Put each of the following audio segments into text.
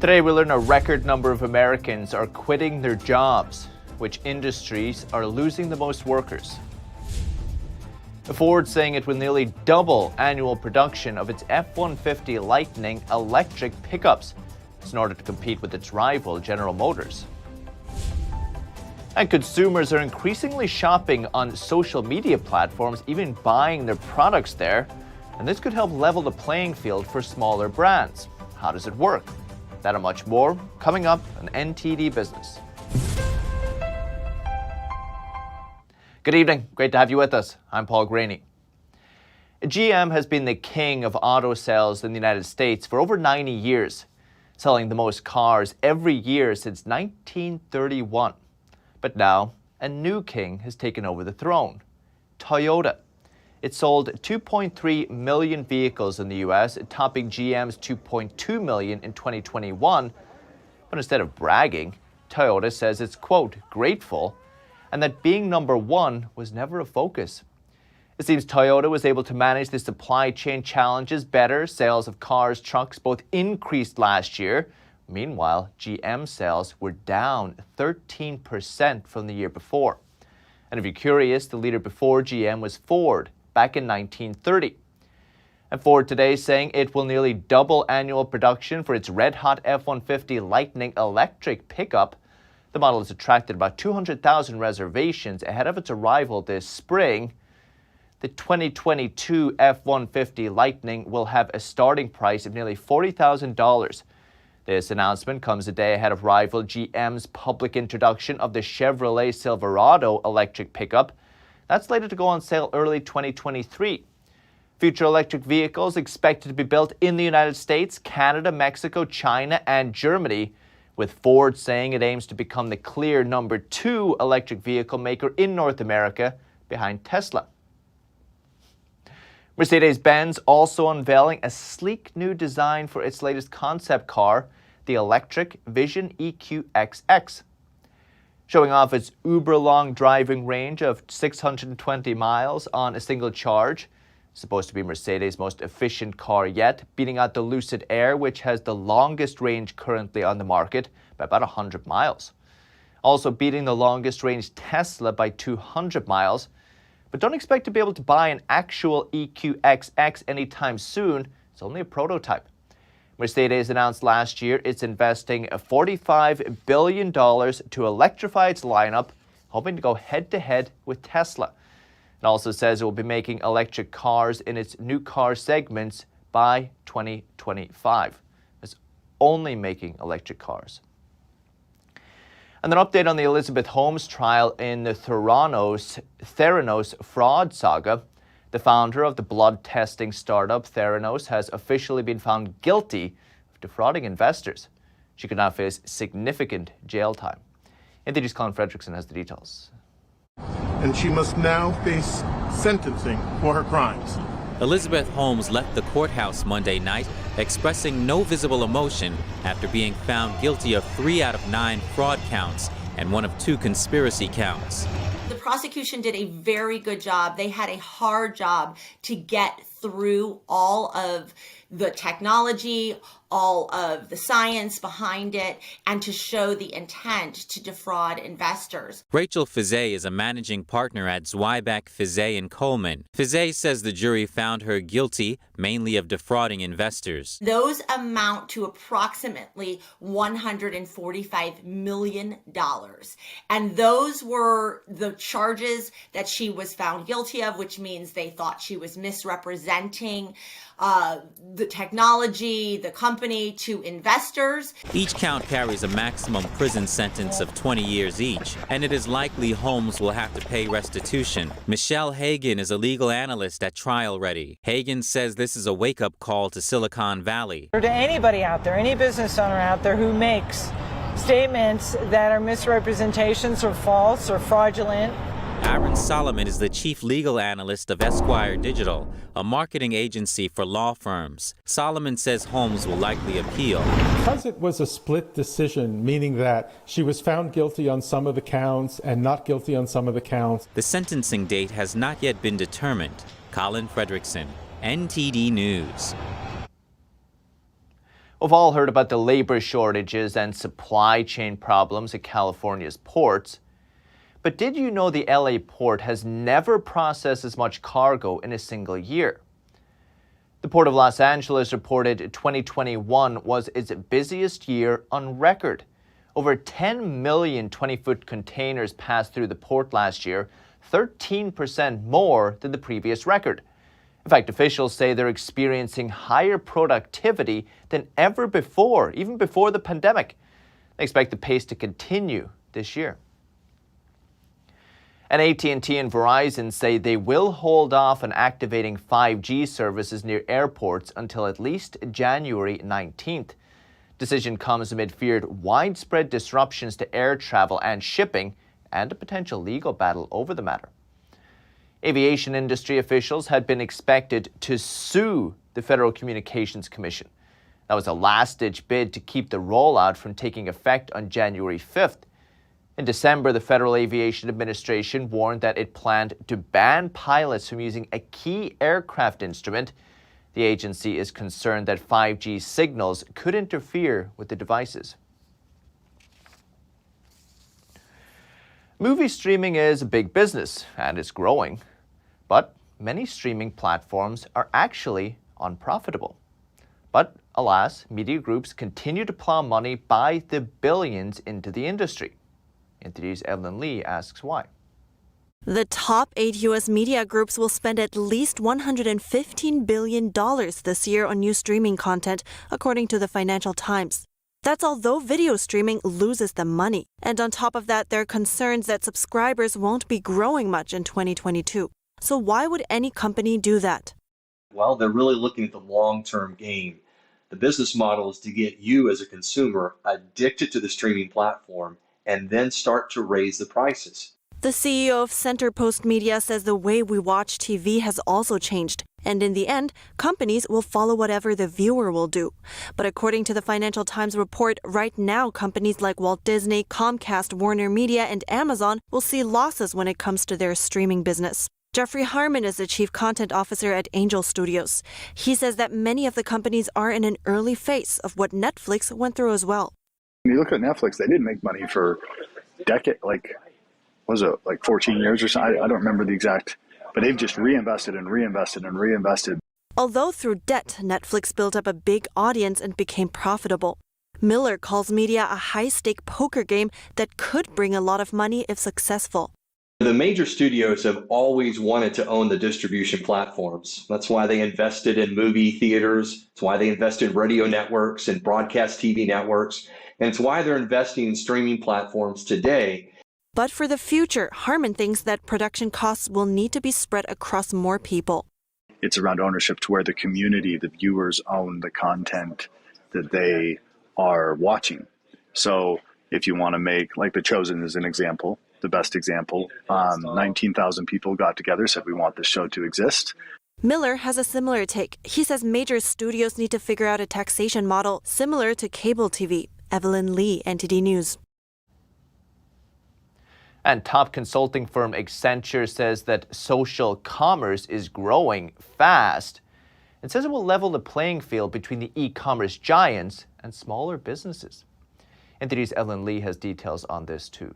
Today we learn a record number of Americans are quitting their jobs. Which industries are losing the most workers? Ford saying it will nearly double annual production of its F-150 Lightning electric pickups in order to compete with its rival General Motors. And consumers are increasingly shopping on social media platforms, even buying their products there. And this could help level the playing field for smaller brands. How does it work? That and much more coming up on NTD Business. Good evening. Great to have you with us. I'm Paul Graney. GM has been the king of auto sales in the United States for over 90 years, selling the most cars every year since 1931. But now, a new king has taken over the throne, Toyota. It sold 2.3 million vehicles in the U.S., topping GM's 2.2 million in 2021. But instead of bragging, Toyota says it's, quote, grateful, and that being number one was never a focus. It seems Toyota was able to manage the supply chain challenges better. Sales of cars, trucks both increased last year. Meanwhile, GM sales were down 13% from the year before. And if you're curious, the leader before GM was Ford back in 1930. And Ford today is saying it will nearly double annual production for its red-hot F-150 Lightning electric pickup. The model has attracted about 200,000 reservations ahead of its arrival this spring. The 2022 F-150 Lightning will have a starting price of nearly $40,000. This announcement comes a day ahead of rival GM's public introduction of the Chevrolet Silverado electric pickup. That's slated to go on sale early 2023. Future electric vehicles expected to be built in the United States, Canada, Mexico, China, and Germany, with Ford saying it aims to become the clear number 2 electric vehicle maker in North America behind Tesla. Mercedes-Benz also unveiling a sleek new design for its latest concept car, the electric Vision EQXX. Showing off its uber-long driving range of 620 miles on a single charge. Supposed to be Mercedes' most efficient car yet, beating out the Lucid Air, which has the longest range currently on the market by about 100 miles. Also beating the longest range Tesla by 200 miles. But don't expect to be able to buy an actual EQXX anytime soon. It's only a prototype. Mercedes announced last year it's investing $45 billion to electrify its lineup, hoping to go head-to-head with Tesla. It also says it will be making electric cars in its new car segments by 2025. It's only making electric cars. And an update on the Elizabeth Holmes trial in the Theranos fraud saga. The founder of the blood testing startup Theranos has officially been found guilty of defrauding investors. She could now face significant jail time. NTD's Colin Fredrickson has the details. And she must now face sentencing for her crimes. Elizabeth Holmes left the courthouse Monday night expressing no visible emotion after being found guilty of 3 out of 9 fraud counts and 1 of 2 conspiracy counts. The prosecution did a very good job. They had a hard job to get through all of the technology, all of the science behind it, and to show the intent to defraud investors. Rachel Fizet is a managing partner at Zweibeck, Fizet & Coleman. Fizet says the jury found her guilty mainly of defrauding investors. Those amount to approximately $145 million. And those were the charges that she was found guilty of, which means they thought she was misrepresenting the technology, the company to investors. Each count carries a maximum prison sentence of 20 years each, and it is likely Holmes will have to pay restitution. Michelle Hagan is a legal analyst at Trial Ready. Hagan says this is a wake-up call to Silicon Valley. Or to anybody out there, any business owner out there who makes statements that are misrepresentations or false or fraudulent. Aaron Solomon is the chief legal analyst of Esquire Digital, a marketing agency for law firms. Solomon says Holmes will likely appeal. Because it was a split decision, meaning that she was found guilty on some of the counts and not guilty on some of the counts. The sentencing date has not yet been determined. Colin Fredrickson, NTD News. We've all heard about the labor shortages and supply chain problems at California's ports. But did you know the LA port has never processed as much cargo in a single year? The Port of Los Angeles reported 2021 was its busiest year on record. Over 10 million 20-foot containers passed through the port last year, 13% more than the previous record. In fact, officials say they're experiencing higher productivity than ever before, even before the pandemic. They expect the pace to continue this year. And AT&T and Verizon say they will hold off on activating 5G services near airports until at least January 19th. Decision comes amid feared widespread disruptions to air travel and shipping and a potential legal battle over the matter. Aviation industry officials had been expected to sue the Federal Communications Commission. That was a last-ditch bid to keep the rollout from taking effect on January 5th. In December, the Federal Aviation Administration warned that it planned to ban pilots from using a key aircraft instrument. The agency is concerned that 5G signals could interfere with the devices. Movie streaming is a big business and it's growing, but many streaming platforms are actually unprofitable. But alas, media groups continue to plow money by the billions into the industry. NTD's Evelyn Lee asks why. The top 8 U.S. media groups will spend at least $115 billion this year on new streaming content, according to the Financial Times. That's although video streaming loses them money. And on top of that, there are concerns that subscribers won't be growing much in 2022. So why would any company do that? Well, they're really looking at the long-term game. The business model is to get you as a consumer addicted to the streaming platform and then start to raise the prices. The CEO of Centerpost Media says the way we watch TV has also changed. And in the end, companies will follow whatever the viewer will do. But according to the Financial Times report, right now companies like Walt Disney, Comcast, Warner Media, and Amazon will see losses when it comes to their streaming business. Jeffrey Harmon is the chief content officer at Angel Studios. He says that many of the companies are in an early phase of what Netflix went through as well. When you look at Netflix, they didn't make money for decades, like 14 years or so? I don't remember the exact, but they've just reinvested and reinvested and reinvested. Although through debt, Netflix built up a big audience and became profitable. Miller calls media a high-stake poker game that could bring a lot of money if successful. The major studios have always wanted to own the distribution platforms. That's why they invested in movie theaters. It's why they invested in radio networks and broadcast TV networks. And it's why they're investing in streaming platforms today. But for the future, Harmon thinks that production costs will need to be spread across more people. It's around ownership to where the community, the viewers own the content that they are watching. So if you want to make, like The Chosen as an example, the best example, 19,000 people got together, said we want this show to exist. Miller has a similar take. He says major studios need to figure out a taxation model similar to cable TV. Evelyn Lee, NTD News. And top consulting firm Accenture says that social commerce is growing fast. It says it will level the playing field between the e-commerce giants and smaller businesses. NTD's Evelyn Lee has details on this too.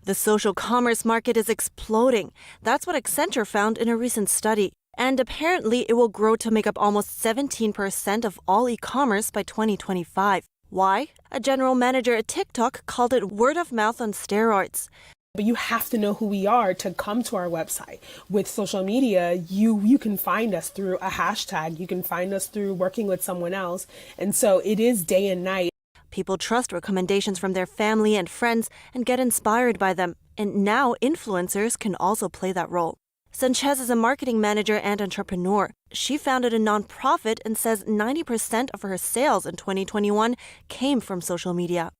The social commerce market is exploding. That's what Accenture found in a recent study. And apparently it will grow to make up almost 17% of all e-commerce by 2025. Why? A general manager at TikTok called it word of mouth on steroids. But you have to know who we are to come to our website. With social media, you can find us through a hashtag. You can find us through working with someone else. And so it is day and night. People trust recommendations from their family and friends and get inspired by them. And now influencers can also play that role. Sanchez is a marketing manager and entrepreneur. She founded a nonprofit and says 90% of her sales in 2021 came from social media.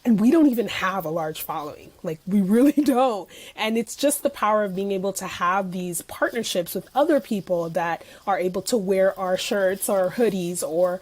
And we don't even have a large following. Like, we really don't. And it's just the power of being able to have these partnerships with other people that are able to wear our shirts or hoodies or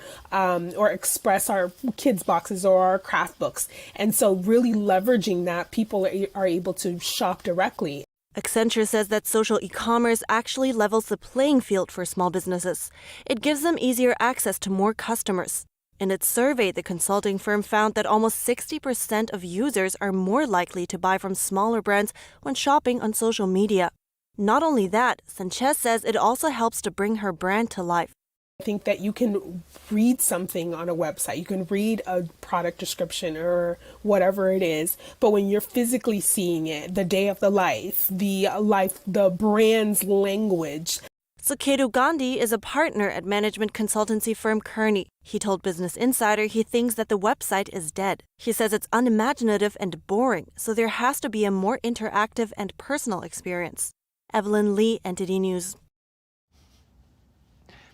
express our kids' boxes or our craft books. And so really leveraging that, people are able to shop directly. Accenture says that social e-commerce actually levels the playing field for small businesses. It gives them easier access to more customers. In its survey, the consulting firm found that almost 60% of users are more likely to buy from smaller brands when shopping on social media. Not only that, Sanchez says it also helps to bring her brand to life. I think that you can read something on a website, you can read a product description or whatever it is, but when you're physically seeing it, the day of the life, the brand's language. Suketu Gandhi is a partner at management consultancy firm Kearney. He told Business Insider he thinks that the website is dead. He says it's unimaginative and boring, so there has to be a more interactive and personal experience. Evelyn Lee, NTD News.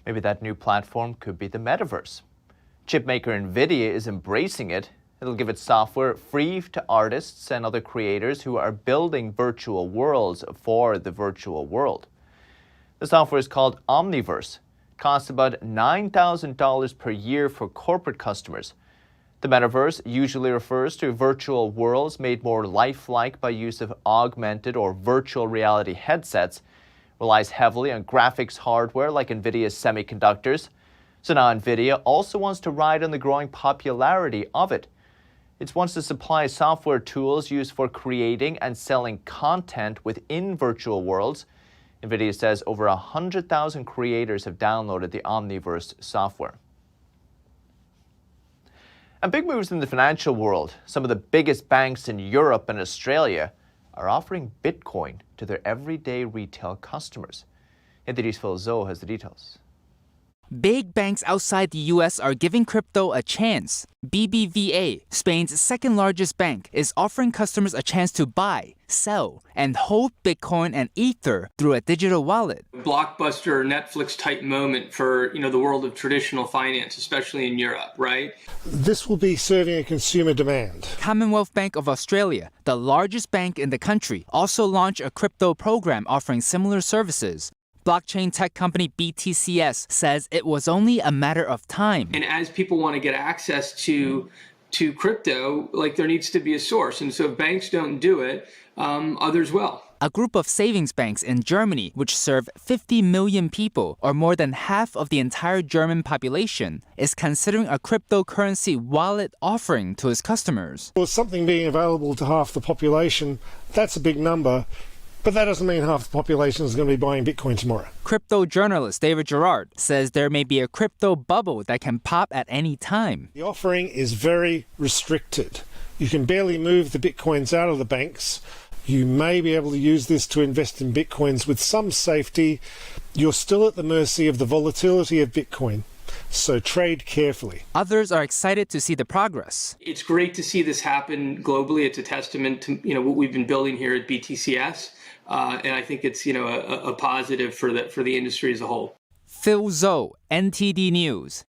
Maybe that new platform could be the Metaverse. Chipmaker Nvidia is embracing it. It'll give its software free to artists and other creators who are building virtual worlds for the virtual world. The software is called Omniverse. It costs about $9,000 per year for corporate customers. The Metaverse usually refers to virtual worlds made more lifelike by use of augmented or virtual reality headsets. Relies heavily on graphics hardware like Nvidia's semiconductors. So now Nvidia also wants to ride on the growing popularity of it. It wants to supply software tools used for creating and selling content within virtual worlds. Nvidia says over 100,000 creators have downloaded the Omniverse software. And big moves in the financial world. Some of the biggest banks in Europe and Australia are offering Bitcoin to their everyday retail customers. NTD's Phil Zoe has the details. Big banks outside the U.S. are giving crypto a chance. BBVA, Spain's second largest bank, is offering customers a chance to buy, sell, and hold Bitcoin and Ether through a digital wallet. Blockbuster Netflix type moment for the world of traditional finance, especially in Europe, right? This will be serving a consumer demand. Commonwealth Bank of Australia, the largest bank in the country, also launched a crypto program offering similar services. Blockchain tech company BTCS says it was only a matter of time. And as people want to get access to crypto, there needs to be a source. And so if banks don't do it, others will. A group of savings banks in Germany, which serve 50 million people, or more than half of the entire German population, is considering a cryptocurrency wallet offering to its customers. Well, something being available to half the population, that's a big number. But that doesn't mean half the population is going to be buying Bitcoin tomorrow. Crypto journalist David Gerard says there may be a crypto bubble that can pop at any time. The offering is very restricted. You can barely move the Bitcoins out of the banks. You may be able to use this to invest in Bitcoins with some safety. You're still at the mercy of the volatility of Bitcoin. So trade carefully. Others are excited to see the progress. It's great to see this happen globally. It's a testament to what we've been building here at BTCS. And I think it's a positive for the industry as a whole. Phil Zoe, NTD News.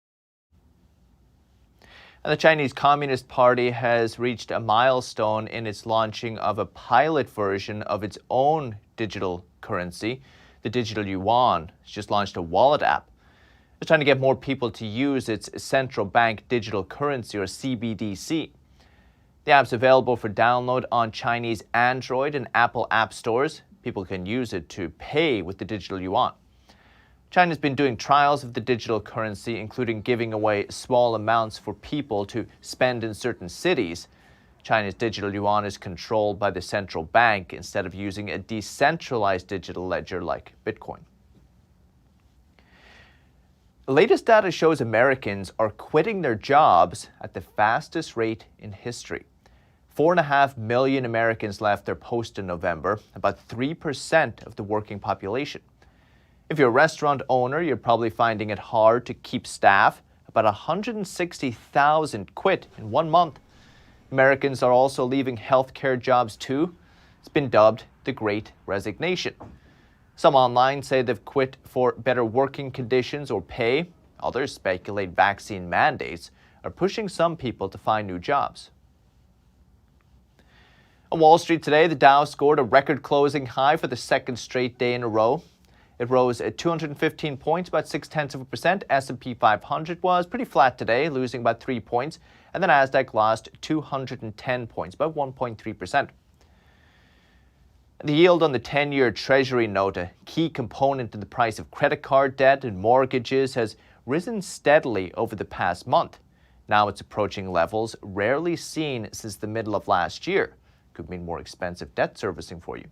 And the Chinese Communist Party has reached a milestone in its launching of a pilot version of its own digital currency, the digital Yuan. It's just launched a wallet app. It's trying to get more people to use its central bank digital currency, or CBDC. The app's available for download on Chinese Android and Apple app stores. People can use it to pay with the digital yuan. China's been doing trials of the digital currency, including giving away small amounts for people to spend in certain cities. China's digital yuan is controlled by the central bank instead of using a decentralized digital ledger like Bitcoin. The latest data shows Americans are quitting their jobs at the fastest rate in history. 4.5 million Americans left their post in November, about 3% of the working population. If you're a restaurant owner, you're probably finding it hard to keep staff. About 160,000 quit in 1 month. Americans are also leaving healthcare jobs too. It's been dubbed the Great Resignation. Some online say they've quit for better working conditions or pay. Others speculate vaccine mandates are pushing some people to find new jobs. On Wall Street today, the Dow scored a record closing high for the second straight day in a row. It rose at 215 points, about 0.6%. S&P 500 was pretty flat today, losing about 3 points. And the Nasdaq lost 210 points, about 1.3%. The yield on the 10-year Treasury note, a key component in the price of credit card debt and mortgages, has risen steadily over the past month. Now it's approaching levels rarely seen since the middle of last year. Could mean more expensive debt servicing for you.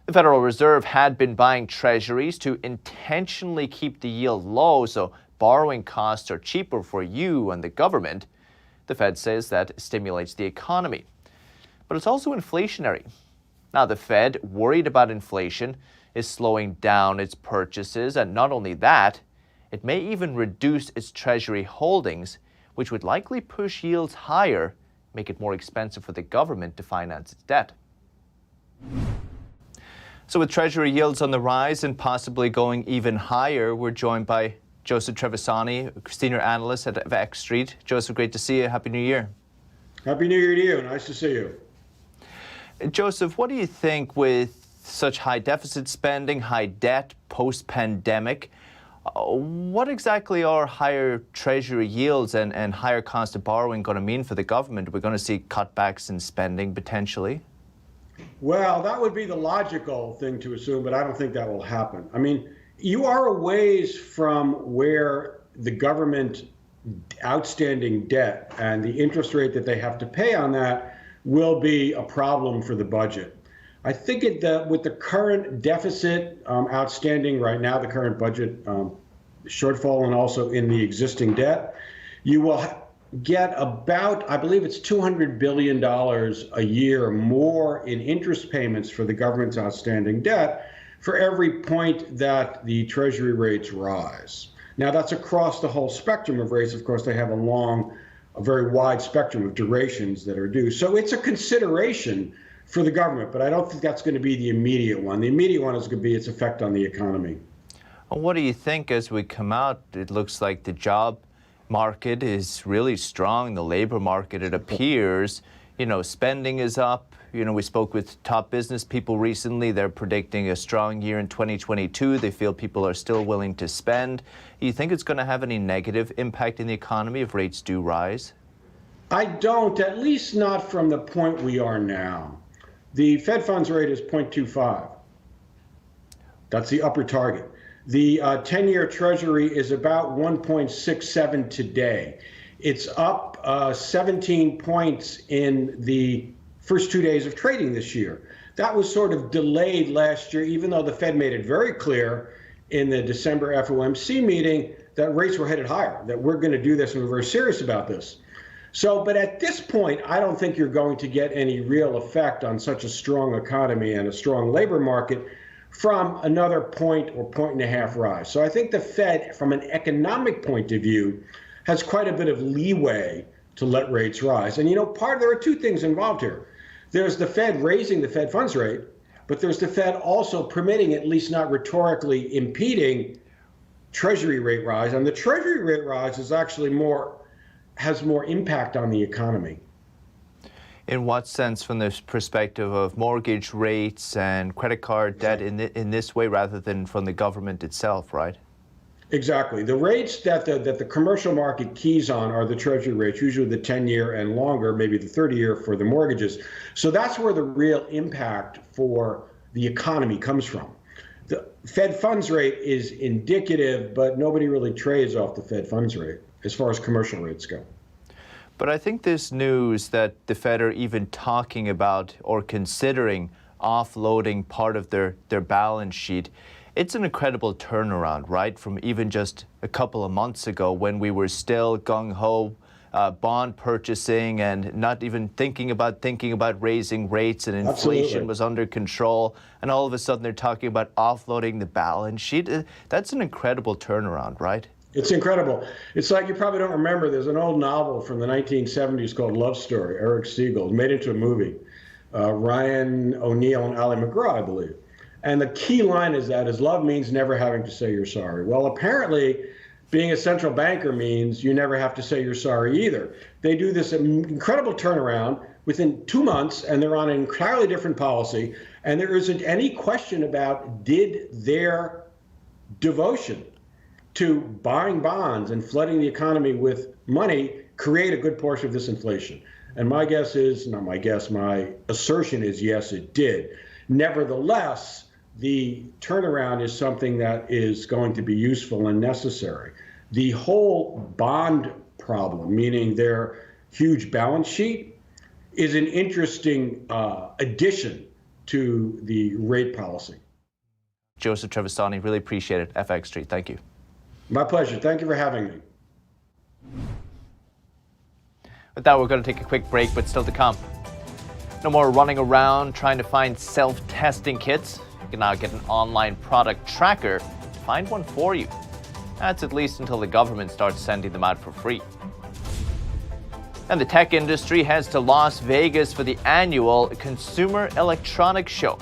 The Federal Reserve had been buying treasuries to intentionally keep the yield low so borrowing costs are cheaper for you and the government. The Fed says that stimulates the economy. But it's also inflationary. Now, the Fed, worried about inflation, is slowing down its purchases, and not only that, it may even reduce its Treasury holdings, which would likely push yields higher, make it more expensive for the government to finance its debt. So with Treasury yields on the rise and possibly going even higher, we're joined by Joseph Trevisani, senior analyst at X Street. Joseph, great to see you. Happy New Year. Happy New Year to you. Nice to see you. Joseph, what do you think with such high deficit spending, high debt, post-pandemic? What exactly are higher Treasury yields and higher cost of borrowing going to mean for the government? We're going to see cutbacks in spending potentially? Well, that would be the logical thing to assume, but I don't think that will happen. I mean, you are a ways from where the government outstanding debt and the interest rate that they have to pay on that will be a problem for the budget. I think with the current deficit outstanding right now, the current budget shortfall, and also in the existing debt, you will get about, I believe it's $200 billion a year more in interest payments for the government's outstanding debt for every point that the Treasury rates rise. Now, that's across the whole spectrum of rates. Of course, they have a very wide spectrum of durations that are due. So it's a consideration for the government, but I don't think that's going to be the immediate one. The immediate one is going to be its effect on the economy. Well, what do you think as we come out? It looks like the job market is really strong. The labor market, it appears, spending is up. We spoke with top business people recently. They're predicting a strong year in 2022. They feel people are still willing to spend. Do you think it's going to have any negative impact in the economy if rates do rise? I don't, at least not from the point we are now. The Fed funds rate is 0.25. That's the upper target. The 10-year Treasury is about 1.67 today. It's up 17 points in the first 2 days of trading this year. That was sort of delayed last year, even though the Fed made it very clear in the December FOMC meeting that rates were headed higher, that we're going to do this and we're very serious about this. So, but at this point, I don't think you're going to get any real effect on such a strong economy and a strong labor market from another point or point and a half rise. So I think the Fed, from an economic point of view, has quite a bit of leeway to let rates rise. And there are two things involved here. There's the Fed raising the Fed funds rate, but there's the Fed also permitting, at least not rhetorically impeding, Treasury rate rise. And the Treasury rate rise is actually has more impact on the economy. In what sense, from the perspective of mortgage rates and credit card debt in this way rather than from the government itself, right? Exactly. The rates that the commercial market keys on are the Treasury rates, usually the 10-year and longer, maybe the 30-year for the mortgages. So that's where the real impact for the economy comes from. The Fed funds rate is indicative, but nobody really trades off the Fed funds rate as far as commercial rates go. But I think this news that the Fed are even talking about or considering offloading part of their balance sheet, it's an incredible turnaround, right? From even just a couple of months ago when we were still gung-ho bond purchasing and not even thinking about raising rates and inflation was under control. And all of a sudden they're talking about offloading the balance sheet. That's an incredible turnaround, right? It's incredible. It's like you probably don't remember, there's an old novel from the 1970s called Love Story, Eric Siegel, made into a movie. Ryan O'Neal and Ali MacGraw, I believe. And the key line is that love means never having to say you're sorry. Well, apparently, being a central banker means you never have to say you're sorry either. They do this incredible turnaround within 2 months, and they're on an entirely different policy. And there isn't any question about did their devotion to buying bonds and flooding the economy with money create a good portion of this inflation. And my guess is, not my guess, my assertion is yes, it did. Nevertheless, the turnaround is something that is going to be useful and necessary. The whole bond problem, meaning their huge balance sheet, is an interesting addition to the rate policy. Joseph Trevisani, really appreciate it. FX Street, thank you. My pleasure. Thank you for having me. With that, we're going to take a quick break, but still to come. No more running around trying to find self-testing kits. You can now get an online product tracker to find one for you. That's at least until the government starts sending them out for free. And the tech industry heads to Las Vegas for the annual Consumer Electronics Show.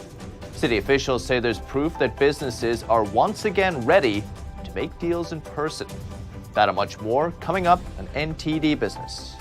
City officials say there's proof that businesses are once again ready to make deals in person. That and much more coming up on NTD Business.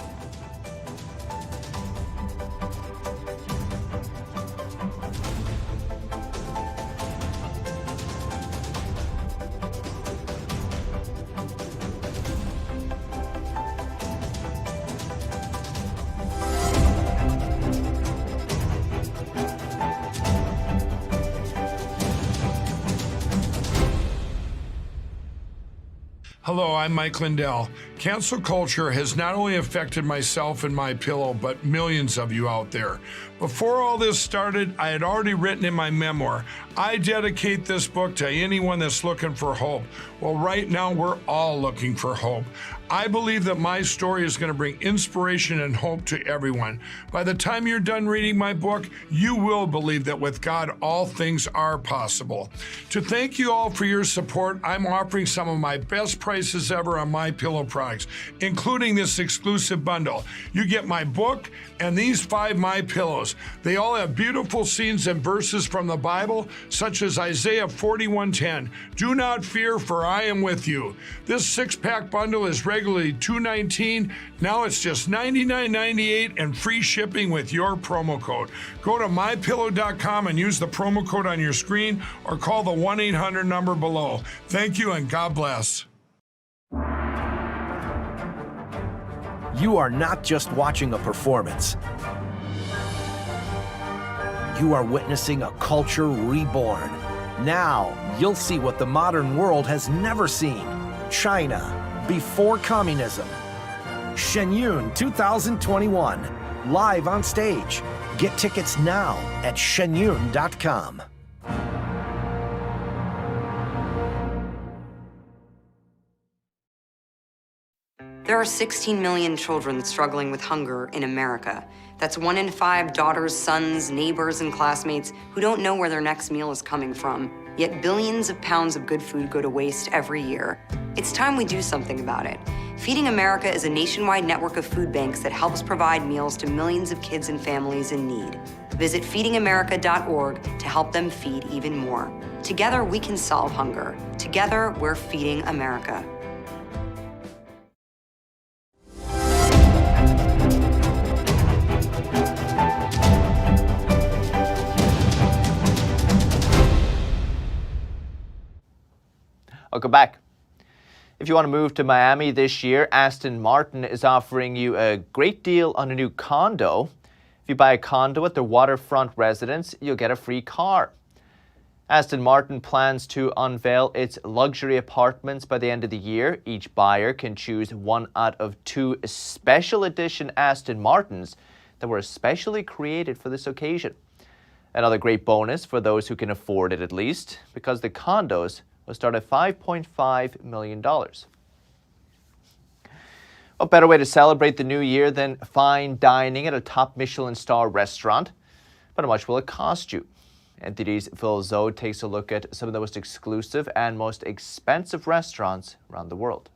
Hello, I'm Mike Lindell. Cancel culture has not only affected myself and my pillow, but millions of you out there. Before all this started, I had already written in my memoir, I dedicate this book to anyone that's looking for hope. Well, right now, we're all looking for hope. I believe that my story is going to bring inspiration and hope to everyone. By the time you're done reading my book, you will believe that with God, all things are possible. To thank you all for your support, I'm offering some of my best prices ever on my pillow products, including this exclusive bundle. You get my book and these 5 My Pillows. They all have beautiful scenes and verses from the Bible, such as Isaiah 41:10. Do not fear, for I am with you. This 6-pack bundle is regularly $219. Now it's just $99.98 and free shipping with your promo code. Go to mypillow.com and use the promo code on your screen or call the 1-800 number below. Thank you and God bless. You are not just watching a performance. You are witnessing a culture reborn. Now, you'll see what the modern world has never seen. China, before communism. Shen Yun 2021, live on stage. Get tickets now at shenyun.com. There are 16 million children struggling with hunger in America. That's 1 in 5 daughters, sons, neighbors, and classmates who don't know where their next meal is coming from. Yet billions of pounds of good food go to waste every year. It's time we do something about it. Feeding America is a nationwide network of food banks that helps provide meals to millions of kids and families in need. Visit feedingamerica.org to help them feed even more. Together, we can solve hunger. Together, we're feeding America. Welcome back. If you want to move to Miami this year, Aston Martin is offering you a great deal on a new condo. If you buy a condo at their waterfront residence, you'll get a free car. Aston Martin plans to unveil its luxury apartments by the end of the year. Each buyer can choose one out of 2 special edition Aston Martins that were especially created for this occasion. Another great bonus for those who can afford it at least, because the condos will start at $5.5 million. What better way to celebrate the new year than fine dining at a top Michelin-Starred restaurant? But how much will it cost you? NTD's Phil Zoe takes a look at some of the most exclusive and most expensive restaurants around the world.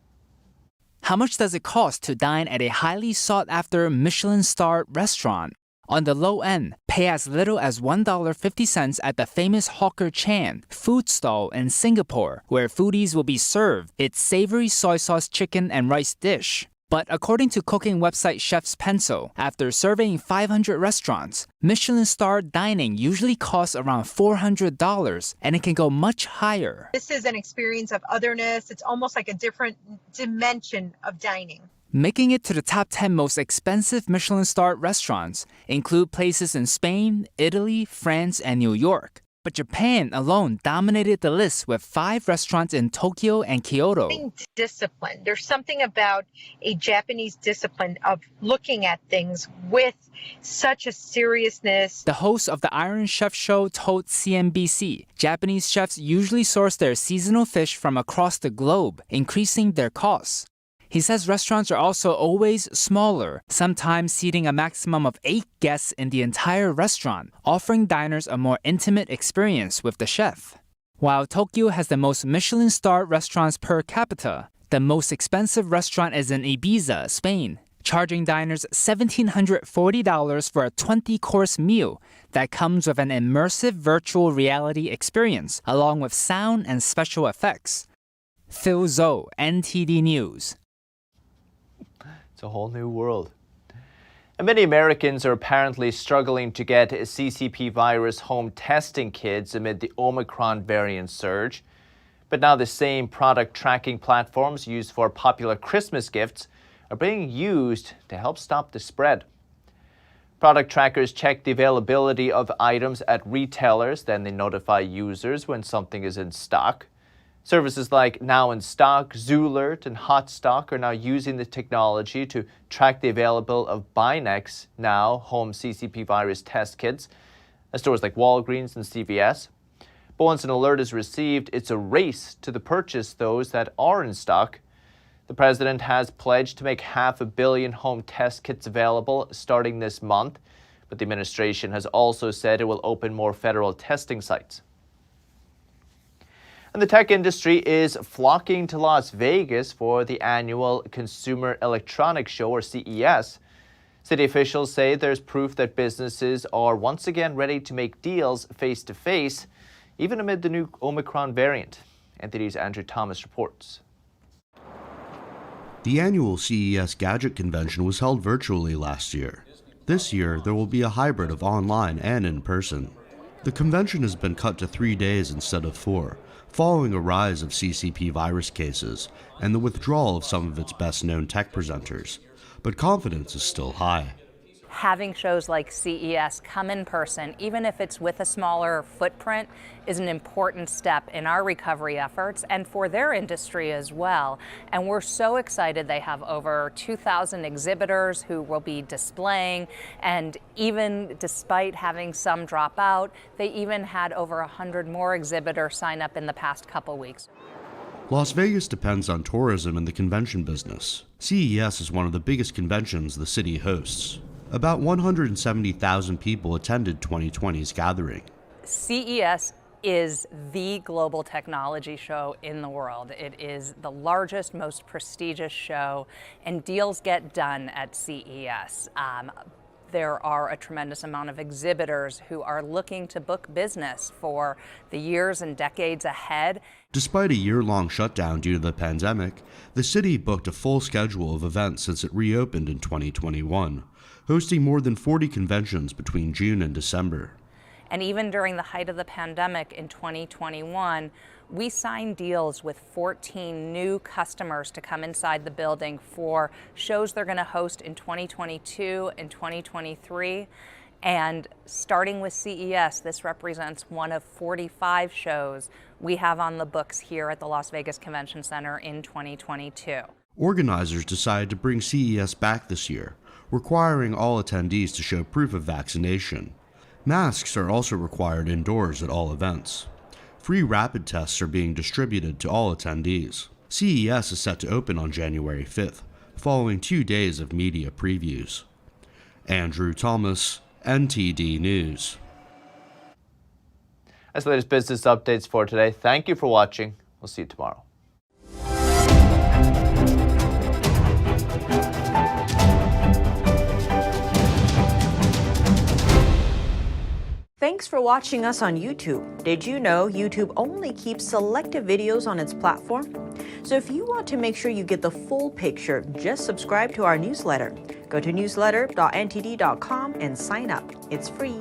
How much does it cost to dine at a highly sought-after Michelin-Starred restaurant? On the low end, pay as little as $1.50 at the famous Hawker Chan food stall in Singapore, where foodies will be served its savory soy sauce chicken and rice dish. But according to cooking website Chef's Pencil, after surveying 500 restaurants, Michelin-Starred dining usually costs around $400, and it can go much higher. This is an experience of otherness. It's almost like a different dimension of dining. Making it to the top 10 most expensive Michelin-Starred restaurants include places in Spain, Italy, France, and New York. But Japan alone dominated the list with 5 restaurants in Tokyo and Kyoto. Discipline. There's something about a Japanese discipline of looking at things with such a seriousness. The host of the Iron Chef show told CNBC, Japanese chefs usually source their seasonal fish from across the globe, increasing their costs. He says restaurants are also always smaller, sometimes seating a maximum of 8 guests in the entire restaurant, offering diners a more intimate experience with the chef. While Tokyo has the most Michelin-starred restaurants per capita, the most expensive restaurant is in Ibiza, Spain, charging diners $1,740 for a 20-course meal that comes with an immersive virtual reality experience, along with sound and special effects. Phil Zhou, NTD News. It's a whole new world. And many Americans are apparently struggling to get CCP virus home testing kits amid the Omicron variant surge. But now the same product tracking platforms used for popular Christmas gifts are being used to help stop the spread. Product trackers check the availability of items at retailers, then they notify users when something is in stock. Services like Now in Stock, Zoolert, and Hot Stock are now using the technology to track the availability of Buy Next Now home CCP virus test kits at stores like Walgreens and CVS. But once an alert is received, it's a race to purchase those that are in stock. The president has pledged to make 500 million home test kits available starting this month, but the administration has also said it will open more federal testing sites. And the tech industry is flocking to Las Vegas for the annual Consumer Electronics Show, or CES. City officials say there's proof that businesses are once again ready to make deals face-to-face, even amid the new Omicron variant. NTD's Andrew Thomas reports. The annual CES Gadget Convention was held virtually last year. This year, there will be a hybrid of online and in-person. The convention has been cut to 3 days instead of 4, following a rise of CCP virus cases and the withdrawal of some of its best-known tech presenters. But confidence is still high. Having shows like CES come in person, even if it's with a smaller footprint, is an important step in our recovery efforts and for their industry as well. And we're so excited they have over 2,000 exhibitors who will be displaying, and even despite having some drop out, they even had over 100 more exhibitors sign up in the past couple weeks. Las Vegas depends on tourism and the convention business. CES is one of the biggest conventions the city hosts. About 170,000 people attended 2020's gathering. CES is the global technology show in the world. It is the largest, most prestigious show, and deals get done at CES. There are a tremendous amount of exhibitors who are looking to book business for the years and decades ahead. Despite a year-long shutdown due to the pandemic, the city booked a full schedule of events since it reopened in 2021. Hosting more than 40 conventions between June and December. And even during the height of the pandemic in 2021, we signed deals with 14 new customers to come inside the building for shows they're going to host in 2022 and 2023. And starting with CES, this represents one of 45 shows we have on the books here at the Las Vegas Convention Center in 2022. Organizers decided to bring CES back this year, requiring all attendees to show proof of vaccination. Masks are also required indoors at all events. Free rapid tests are being distributed to all attendees. CES is set to open on January 5th, following 2 days of media previews. Andrew Thomas, NTD News. That's the latest business updates for today. Thank you for watching. We'll see you tomorrow. Thanks for watching us on YouTube. Did you know YouTube only keeps selective videos on its platform? So if you want to make sure you get the full picture, just subscribe to our newsletter. Go to newsletter.ntd.com and sign up. It's free.